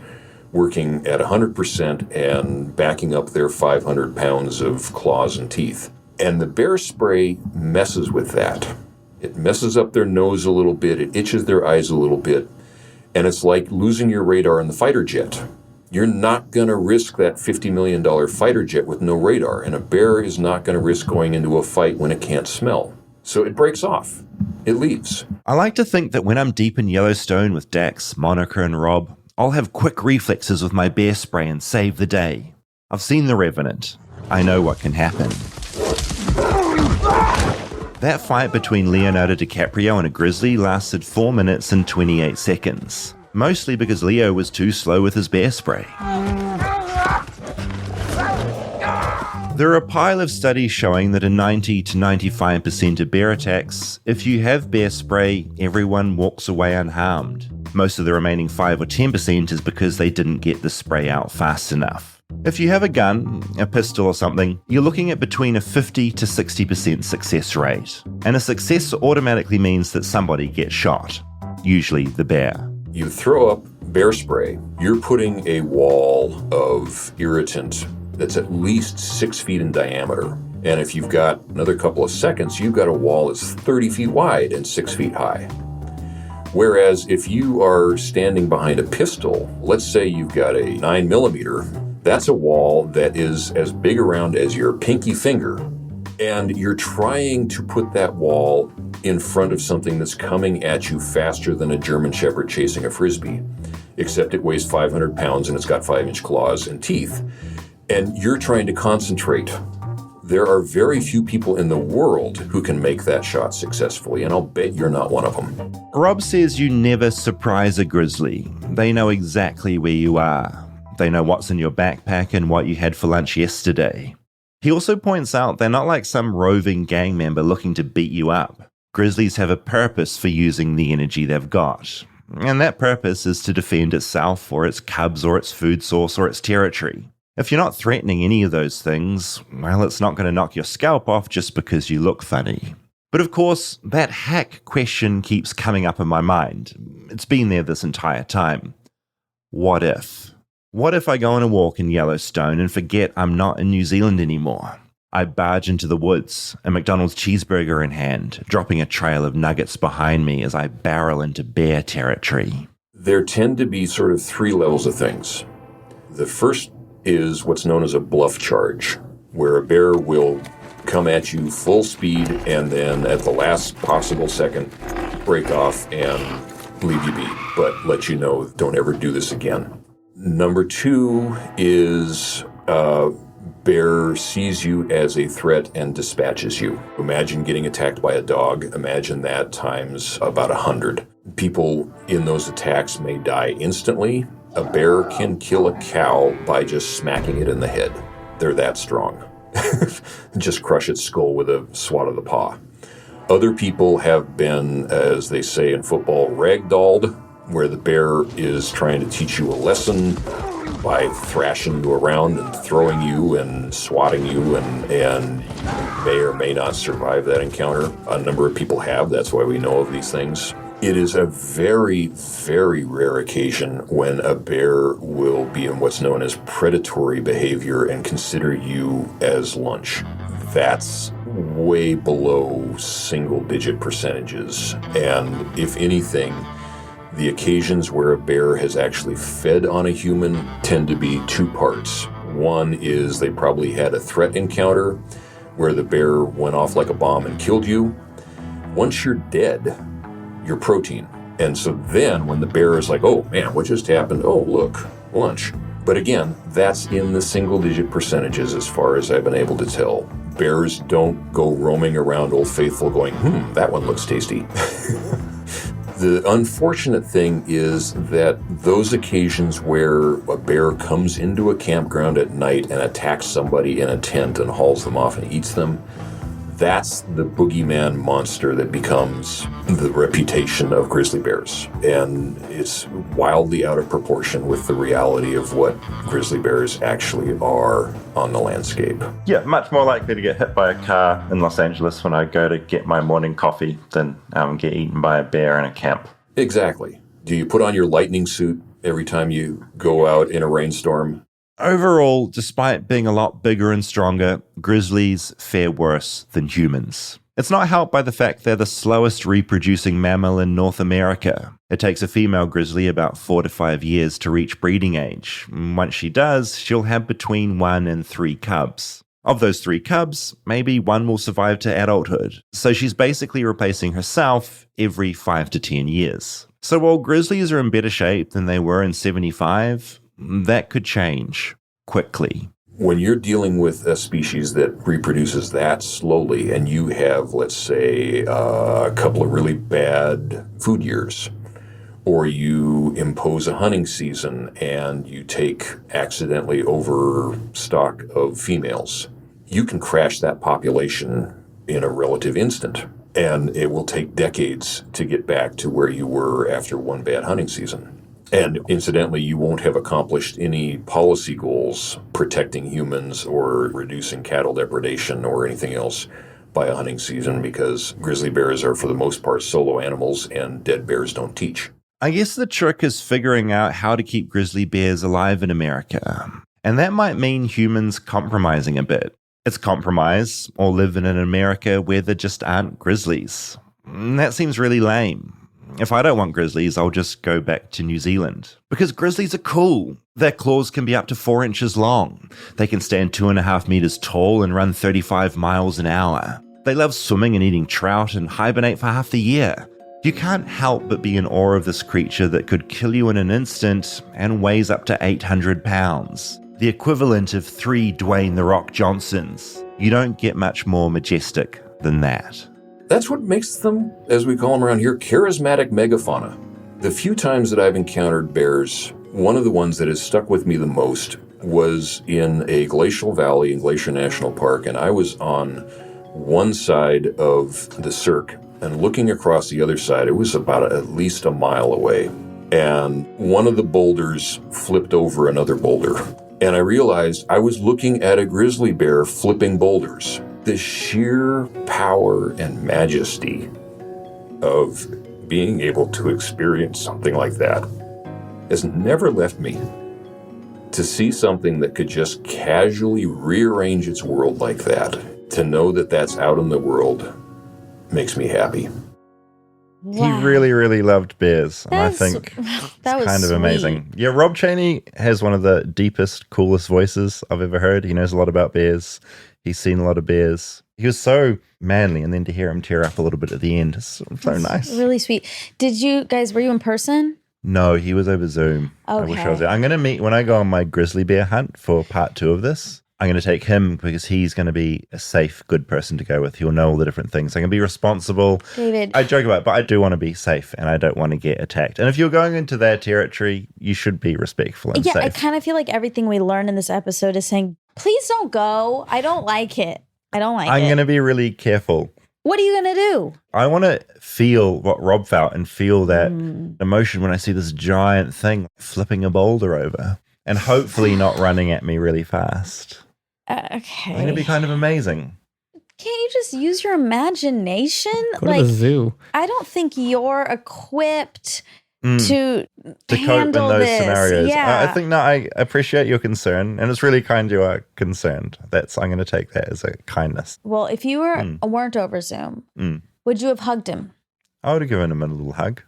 working at 100% and backing up their 500 pounds of claws and teeth. And the bear spray messes with that. It messes up their nose a little bit. It itches their eyes a little bit. And it's like losing your radar in the fighter jet. You're not going to risk that $50 million fighter jet with no radar. And a bear is not going to risk going into a fight when it can't smell. So it breaks off. It leaves. I like to think that when I'm deep in Yellowstone with Dax, Monica, and Rob, I'll have quick reflexes with my bear spray and save the day. I've seen The Revenant. I know what can happen. That fight between Leonardo DiCaprio and a grizzly lasted 4 minutes and 28 seconds, mostly because Leo was too slow with his bear spray. There are a pile of studies showing that in 90 to 95% of bear attacks, if you have bear spray, everyone walks away unharmed. Most of the remaining 5 or 10% is because they didn't get the spray out fast enough. If you have a gun, a pistol or something, you're looking at between a 50 to 60% success rate. And a success automatically means that somebody gets shot, usually the bear. You throw up bear spray, you're putting a wall of irritant that's at least 6 feet in diameter. And if you've got another couple of seconds, you've got a wall that's 30 feet wide and 6 feet high. Whereas if you are standing behind a pistol, let's say you've got a 9mm, that's a wall that is as big around as your pinky finger. And you're trying to put that wall in front of something that's coming at you faster than a German Shepherd chasing a Frisbee, except it weighs 500 pounds and it's got 5-inch claws and teeth. And you're trying to concentrate. There are very few people in the world who can make that shot successfully, and I'll bet you're not one of them. Rob says you never surprise a grizzly. They know exactly where you are. They know what's in your backpack and what you had for lunch yesterday. He also points out they're not like some roving gang member looking to beat you up. Grizzlies have a purpose for using the energy they've got. And that purpose is to defend itself or its cubs or its food source or its territory. If you're not threatening any of those things, well, it's not going to knock your scalp off just because you look funny. But of course, that hack question keeps coming up in my mind. It's been there this entire time. What if? What if I go on a walk in Yellowstone and forget I'm not in New Zealand anymore? I barge into the woods, a McDonald's cheeseburger in hand, dropping a trail of nuggets behind me as I barrel into bear territory. There tend to be sort of 3 levels of things. The first is what's known as a bluff charge, where a bear will come at you full speed and then at the last possible second break off and leave you be, but let you know, don't ever do this again. Number 2 is bear sees you as a threat and dispatches you. Imagine getting attacked by a dog. Imagine that times about 100. People in those attacks may die instantly. A bear can kill a cow by just smacking it in the head. They're that strong. Just crush its skull with a swat of the paw. Other people have been, as they say in football, ragdolled, where the bear is trying to teach you a lesson by thrashing you around and throwing you and swatting you, and you may or may not survive that encounter. A number of people have. That's why we know of these things. It is a very, very rare occasion when a bear will be in what's known as predatory behavior and consider you as lunch. That's way below single-digit percentages. And if anything, the occasions where a bear has actually fed on a human tend to be 2 parts. One is they probably had a threat encounter where the bear went off like a bomb and killed you. Once you're dead, you're protein. And so then when the bear is like, oh man, what just happened? Oh, look, lunch. But again, that's in the single-digit percentages as far as I've been able to tell. Bears don't go roaming around Old Faithful going, that one looks tasty. The unfortunate thing is that those occasions where a bear comes into a campground at night and attacks somebody in a tent and hauls them off and eats them, That's the boogeyman monster that becomes the reputation of grizzly bears. And it's wildly out of proportion with the reality of what grizzly bears actually are on the landscape. Yeah, much more likely to get hit by a car in Los Angeles when I go to get my morning coffee than get eaten by a bear in a camp. Exactly. Do you put on your lightning suit every time you go out in a rainstorm? Overall, despite being a lot bigger and stronger, grizzlies fare worse than humans. It's not helped by the fact they're the slowest reproducing mammal in North America. It takes a female grizzly about 4 to 5 years to reach breeding age. Once she does, she'll have between 1 and 3 cubs. Of those 3 cubs, maybe 1 will survive to adulthood. So she's basically replacing herself every 5 to 10 years. So while grizzlies are in better shape than they were in 75, that could change quickly. When you're dealing with a species that reproduces that slowly and you have, let's say, a couple of really bad food years, or you impose a hunting season and you take accidentally overstock of females, you can crash that population in a relative instant. And it will take decades to get back to where you were after one bad hunting season. And incidentally, you won't have accomplished any policy goals protecting humans or reducing cattle depredation or anything else by a hunting season, because grizzly bears are, for the most part, solo animals and dead bears don't teach. I guess the trick is figuring out how to keep grizzly bears alive in America. And that might mean humans compromising a bit. It's compromise or live in an America where there just aren't grizzlies. That seems really lame. If I don't want grizzlies, I'll just go back to New Zealand. Because grizzlies are cool. Their claws can be up to 4 inches long. They can stand 2.5 meters tall and run 35 miles an hour. They love swimming and eating trout and hibernate for half the year. You can't help but be in awe of this creature that could kill you in an instant and weighs up to 800 pounds. The equivalent of 3 Dwayne "The Rock" Johnsons. You don't get much more majestic than that. That's what makes them, as we call them around here, charismatic megafauna. The few times that I've encountered bears, one of the ones that has stuck with me the most was in a glacial valley in Glacier National Park, and I was on one side of the cirque, and looking across the other side, it was about at least a mile away, and one of the boulders flipped over another boulder. And I realized I was looking at a grizzly bear flipping boulders. The sheer power and majesty of being able to experience something like that has never left me. To see something that could just casually rearrange its world like that, to know that that's out in the world, makes me happy. Wow. He really, really loved bears. And I think that was kind of sweet. amazing. Yeah, Rob Chaney has one of the deepest, coolest voices I've ever heard. He knows a lot about bears. He's seen a lot of bears. He was so manly, and then to hear him tear up a little bit at the end, it's so nice. Really sweet. Did you guys, were you in person? No, he was over Zoom. I wish I was there. I'm going to meet, when I go on my grizzly bear hunt for part 2 of this, I'm going to take him because he's going to be a safe, good person to go with. He'll know all the different things. I'm going to be responsible. David. I joke about it, but I do want to be safe and I don't want to get attacked. And if you're going into their territory, you should be respectful and safe. I kind of feel like everything we learned in this episode is saying, please don't go. I don't like it. I don't like it. I'm going to be really careful. What are you going to do? I want to feel what Rob felt and feel that emotion when I see this giant thing flipping a boulder over and hopefully not running at me really fast. Okay. It's going to be kind of amazing. Can't you just use your imagination? Go to the zoo. I don't think you're equipped to cope in handle those this. scenarios. Yeah. I think I appreciate your concern, and it's really kind you are concerned. I'm going to take that as a kindness. Well, if you weren't over Zoom, would you have hugged him? I would have given him a little hug.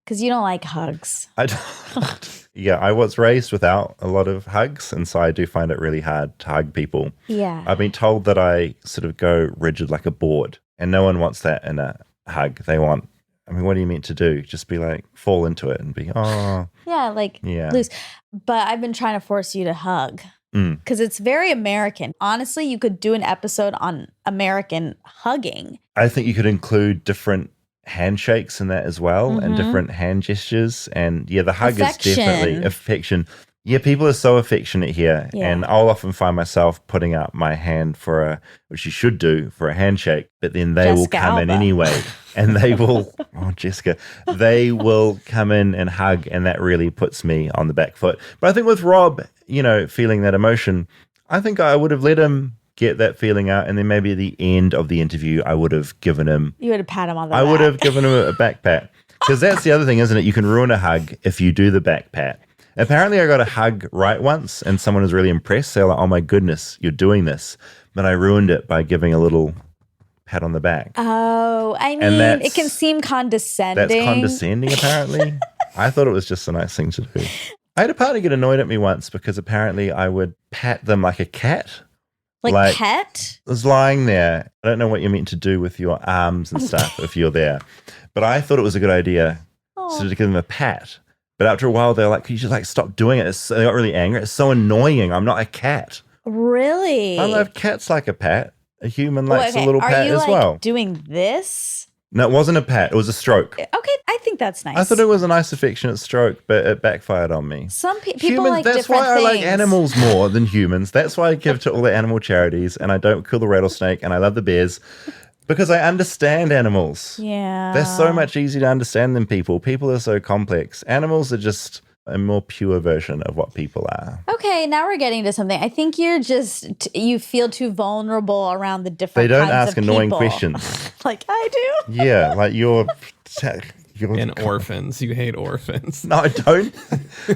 Because you don't like hugs. I don't. Yeah, I was raised without a lot of hugs, and so I do find it really hard to hug people. Yeah. I've been told that I sort of go rigid like a board, and no one wants that in a hug. They want, what are you meant to do? Just be like, fall into it and be, oh. Yeah, loose. But I've been trying to force you to hug. Because it's very American. Honestly, you could do an episode on American hugging. I think you could include different handshakes in that as well, and different hand gestures. And yeah, the hug is definitely affection. Yeah, people are so affectionate here, Yeah. and I'll often find myself putting out my hand which you should do, for a handshake, but then they will Jessica come in Alba. anyway, and they will, Jessica, they will come in and hug, and that really puts me on the back foot. But I think with Rob, feeling that emotion, I think I would have let him get that feeling out, and then maybe at the end of the interview, I would have given him, You would have pat him on the I back. would have given him a back pat. Because that's the other thing, isn't it? You can ruin a hug if you do the back pat. Apparently, I got a hug right once, and someone was really impressed. They're like, "Oh my goodness, you're doing this!" But I ruined it by giving a little pat on the back. Oh, I mean, that's- it can seem condescending. That's condescending, apparently. I thought it was just a nice thing to do. I had a partner get annoyed at me once because apparently I would pat them like a cat. Like pet? I was lying there. I don't know what you're meant to do with your arms and stuff if you're there. But I thought it was a good idea to give them a pat. But after a while, they're like, "Could you just stop doing it?" They got really angry. It's so annoying. I'm not a cat. Really? I love cats like a pat. A human likes okay. a little Are pat you as well. doing this? No, it wasn't a pat. It was a stroke. Okay, I think that's nice. I thought it was a nice, affectionate stroke, but it backfired on me. Some people Humans, like that's different why things. I like animals more than humans. That's why I give to all the animal charities, and I don't kill the rattlesnake, and I love the bears because I understand animals. Yeah. They're so much easier to understand than people. People are so complex. Animals are just a more pure version of what people are. Okay, now we're getting to something. I think you feel too vulnerable around the They different don't kinds ask of annoying people. questions. Like I do. Yeah, like you're And orphans. You hate orphans. No, I don't.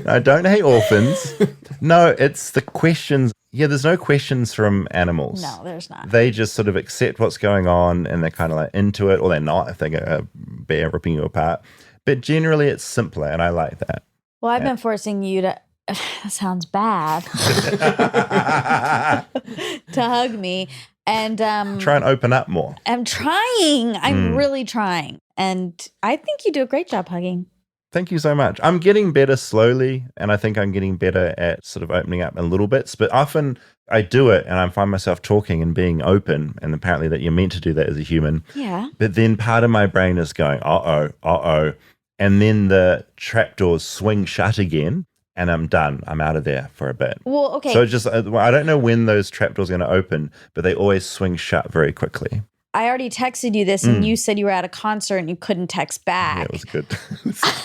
I don't hate orphans. No, it's the questions. Yeah, there's no questions from animals. No, there's not. They just sort of accept what's going on, and they're kind of like into it, or they're not if they get a bear ripping you apart. But generally, it's simpler, and I like that. Well, I've been forcing you to. That sounds bad. To hug me, and Try and open up more. I'm trying. I'm really trying, and I think you do a great job hugging. Thank you so much. I'm getting better slowly, and I think I'm getting better at sort of opening up in little bits. But often I do it, and I find myself talking and being open, and apparently that you're meant to do that as a human. Yeah. But then part of my brain is going, uh-oh. And then the trapdoors swing shut again, and I'm done. I'm out of there for a bit. Well, okay. So just, I don't know when those trapdoors are going to open, but they always swing shut very quickly. I already texted you this, and you said you were at a concert and you couldn't text back. Yeah, it was good.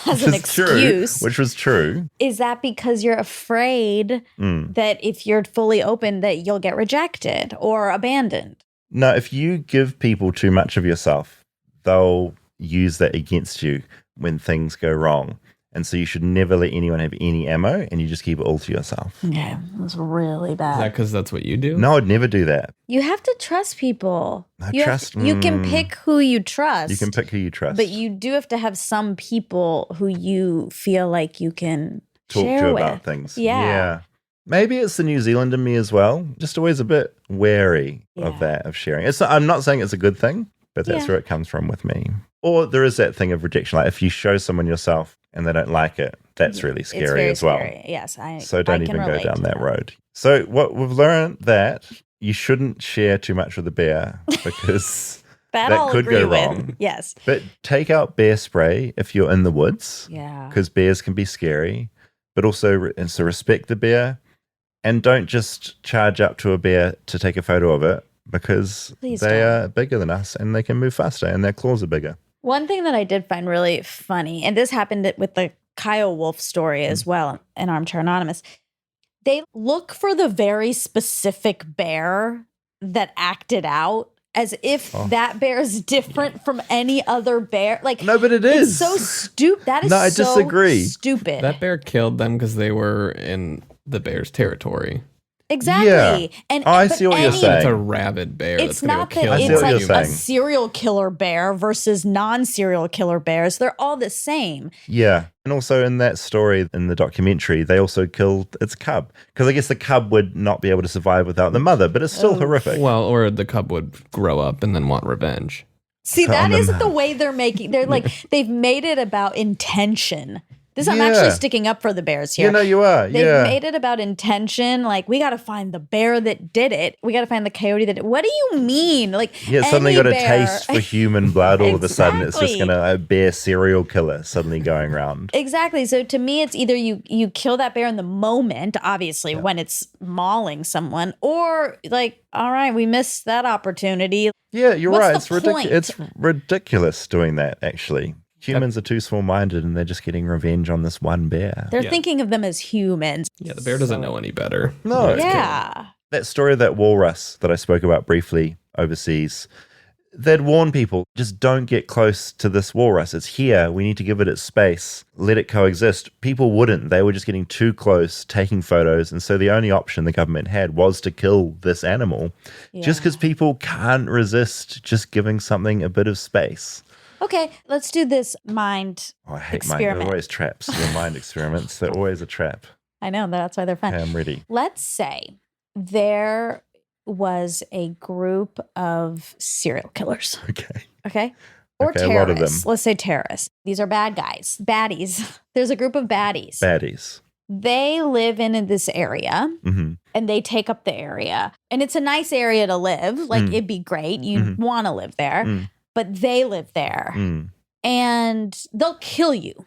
As an excuse. Which was true. Is that because you're afraid that if you're fully open that you'll get rejected or abandoned? No, if you give people too much of yourself, they'll use that against you when things go wrong. And so you should never let anyone have any ammo, and you just keep it all to yourself. Yeah, it was really bad. Is that because that's what you do? No, I'd never do that. You have to trust people. You can mm. pick who you trust. You can pick who you trust. But you do have to have some people who you feel like you can Talk share to you with. about things. Yeah. Maybe it's the New Zealand in me as well. Just always a bit wary of that, of sharing. I'm not saying it's a good thing, but that's where it comes from with me. Or there is that thing of rejection. Like if you show someone yourself and they don't like it, that's really scary It's very as well. scary. Yes, So don't I can even go relate down to that road. So what we've learned that you shouldn't share too much with the bear because That I'll could agree go with. wrong. Yes. But take out bear spray if you're in the woods. Yeah. Because bears can be scary. But also so respect the bear. And don't just charge up to a bear to take a photo of it because they are bigger than us and they can move faster and their claws are bigger. One thing that I did find really funny, and this happened with the Kyle Wolf story as well in Armchair Anonymous, they look for the very specific bear that acted out as if that bear is different from any other bear. Like, no, but it is. It's so stupid. That is No, I so disagree. stupid. That bear killed them because they were in the bear's territory. Exactly. Yeah. And I see what you're saying. It's a rabid bear. It's that's gonna not go kill that I see it's what like you're a saying. serial killer bear versus non-serial killer bears. They're all the same. Yeah. And also in that story, in the documentary, they also killed its cub. Because I guess the cub would not be able to survive without the mother, but it's still horrific. Well, or the cub would grow up and then want revenge. See, On that the isn't the map. way they're making. They're like they've made it about intention. I'm actually sticking up for the bears here. Yeah, no, you are. They've made it about intention. Like, we got to find the bear that did it. We got to find the coyote that did it. What do you mean? Like, suddenly got a bear, taste for human blood all of a sudden. It's just going to a bear serial killer suddenly going around. Exactly. So to me, it's either you kill that bear in the moment, obviously, when it's mauling someone, or like, all right, we missed that opportunity. Yeah, you're right. What's the point? It's ridiculous doing that, actually. Humans are too small-minded and they're just getting revenge on this one bear. They're thinking of them as humans. Yeah, the bear doesn't know any better. No. Yeah. That story of that walrus that I spoke about briefly overseas, they'd warn people, just don't get close to this walrus. It's here. We need to give it its space. Let it coexist. People wouldn't. They were just getting too close, taking photos. And so the only option the government had was to kill this animal, just because people can't resist just giving something a bit of space. Okay, let's do this mind I hate experiment. They're always traps. Your mind experiments. They're always a trap. I know, that's why they're fun. Okay, I'm ready. Let's say there was a group of serial killers. Okay? Or terrorists. A lot of them. Let's say terrorists. These are bad guys. Baddies. There's a group of baddies. They live in this area and they take up the area. And it's a nice area to live. Like, it'd be great. You'd want to live there. But they live there and they'll kill you.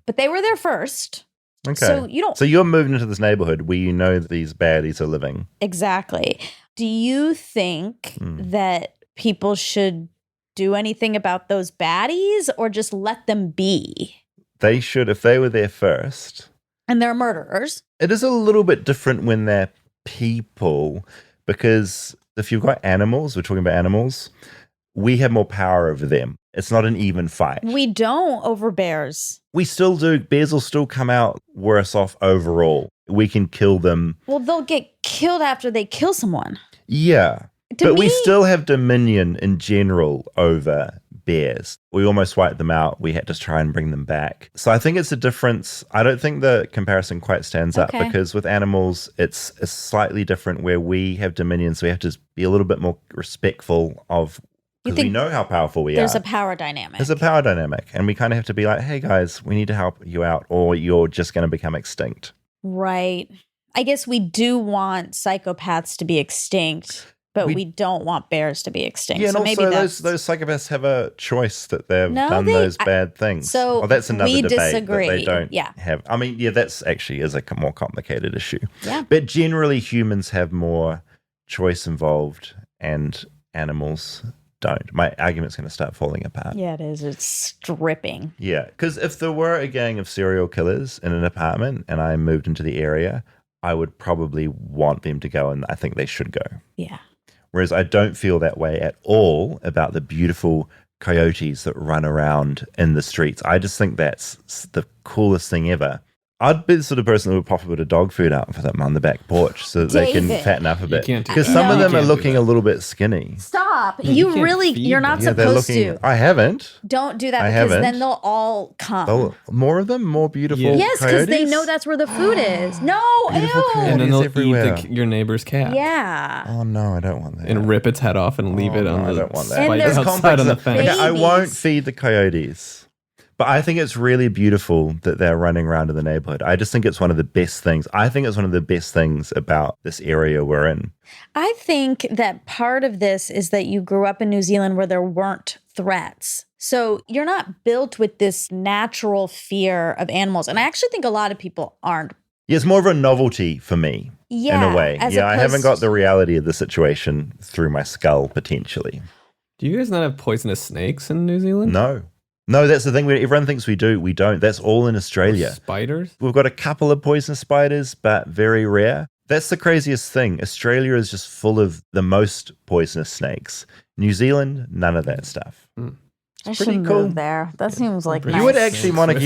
But they were there first. Okay. So you're moving into this neighborhood where you know that these baddies are living. Exactly. Do you think that people should do anything about those baddies or just let them be? They should, if they were there first. And they're murderers. It is a little bit different when they're people, because if you've got animals, we're talking about animals, we have more power over them. It's not an even fight. We don't over bears. We still do. Bears will still come out worse off overall. We can kill them. Well, they'll get killed after they kill someone. Yeah. We still have dominion in general over bears. We almost wiped them out. We had to try and bring them back. So I think it's a difference. I don't think the comparison quite stands up, because with animals, it's slightly different where we have dominion. So we have to be a little bit more respectful of, because we know how powerful we are. There's a power dynamic. There's a power dynamic. And we kind of have to be like, hey guys, we need to help you out or you're just going to become extinct. Right. I guess we do want psychopaths to be extinct, but we don't want bears to be extinct. Yeah, so and maybe also those psychopaths have a choice that they've done those bad things. So that's another we debate disagree. That they don't have. I mean, that's actually is a more complicated issue. Yeah. But generally humans have more choice involved and animals don't. My argument's going to start falling apart. Yeah, it is. It's stripping. Yeah, because if there were a gang of serial killers in an apartment and I moved into the area, I would probably want them to go, and I think they should go. Yeah. Whereas I don't feel that way at all about the beautiful coyotes that run around in the streets. I just think that's the coolest thing ever. I'd be the sort of person who would pop a bit of dog food out for them on the back porch so that they can fatten up a bit. Because some of them are looking a little bit skinny. Stop. You're not supposed to. I haven't. Don't do that because then they'll all come. More of them? More beautiful Yes, because they coyotes? know that's where the food is. No, ew. And then they'll everywhere. eat your neighbor's cat. Yeah. Oh, no, I don't want that. And rip its head off and leave it on I the don't want that. spike outside on the fence. Okay, I won't feed the coyotes. But I think it's really beautiful that they're running around in the neighborhood. I just think it's one of the best things. I think it's one of the best things about this area we're in. I think that part of this is that you grew up in New Zealand where there weren't threats. So you're not built with this natural fear of animals. And I actually think a lot of people aren't. Yeah, it's more of a novelty for me, in a way. Yeah, I haven't got the reality of the situation through my skull, potentially. Do you guys not have poisonous snakes in New Zealand? No, that's the thing. Everyone thinks we do. We don't. That's all in Australia. Spiders? We've got a couple of poisonous spiders, but very rare. That's the craziest thing. Australia is just full of the most poisonous snakes. New Zealand, none of that stuff. I should move there. That seems like nice. You would actually, Monica,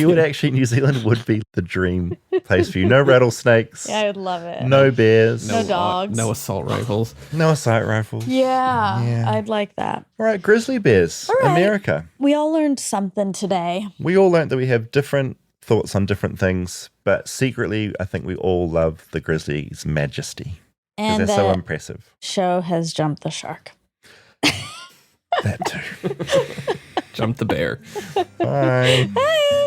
New Zealand would be the dream place for you. No rattlesnakes. Yeah, I would love it. No bears. No dogs. No assault rifles. No assault rifles. Yeah, I'd like that. All right, grizzly bears, America. We all learned something today. We all learned that we have different thoughts on different things, but secretly, I think we all love the grizzly's majesty. And they're so impressive. Show has jumped the shark. That too. Jump the bear. Bye. Bye.